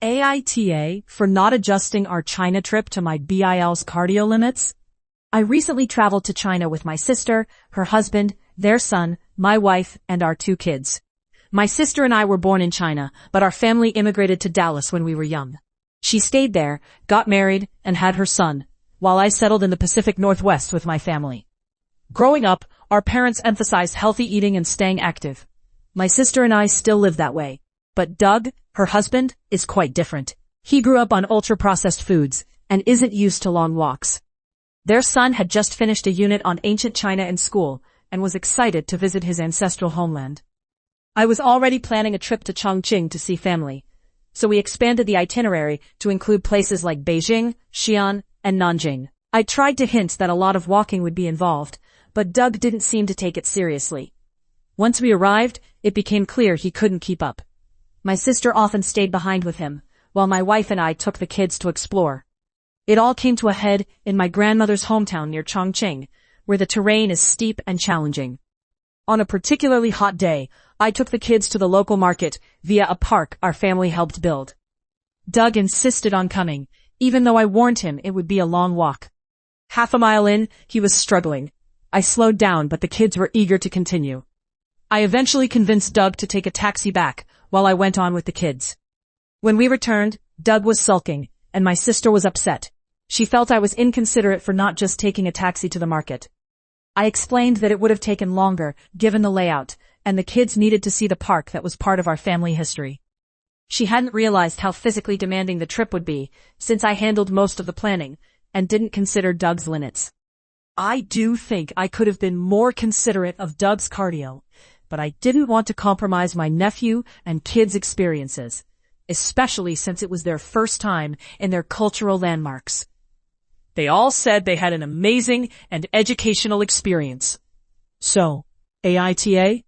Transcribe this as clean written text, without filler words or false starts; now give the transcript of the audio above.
AITA for not adjusting our China trip to my BIL's cardio limits. I recently traveled to China with my sister, her husband, their son, my wife, and our 2 kids. My sister and I were born in China, but our family immigrated to Dallas when we were young. She stayed there, got married, and had her son, while I settled in the Pacific Northwest with my family. Growing up, our parents emphasized healthy eating and staying active. My sister and I still live that way. But Doug, her husband, is quite different. He grew up on ultra-processed foods and isn't used to long walks. Their son had just finished a unit on ancient China in school and was excited to visit his ancestral homeland. I was already planning a trip to Chongqing to see family, so we expanded the itinerary to include places like Beijing, Xi'an, and Nanjing. I tried to hint that a lot of walking would be involved, but Doug didn't seem to take it seriously. Once we arrived, it became clear he couldn't keep up. My sister often stayed behind with him, while my wife and I took the kids to explore. It all came to a head in my grandmother's hometown near Chongqing, where the terrain is steep and challenging. On a particularly hot day, I took the kids to the local market via a park our family helped build. Doug insisted on coming, even though I warned him it would be a long walk. Half a mile in, he was struggling. I slowed down, but the kids were eager to continue. I eventually convinced Doug to take a taxi back while I went on with the kids. When we returned, Doug was sulking, and my sister was upset. She felt I was inconsiderate for not just taking a taxi to the market. I explained that it would have taken longer, given the layout, and the kids needed to see the park that was part of our family history. She hadn't realized how physically demanding the trip would be, since I handled most of the planning, and didn't consider Doug's limits. I do think I could have been more considerate of Doug's cardio, but I didn't want to compromise my nephew and kids' experiences, especially since it was their first time in their cultural landmarks. They all said they had an amazing and educational experience. So, AITA,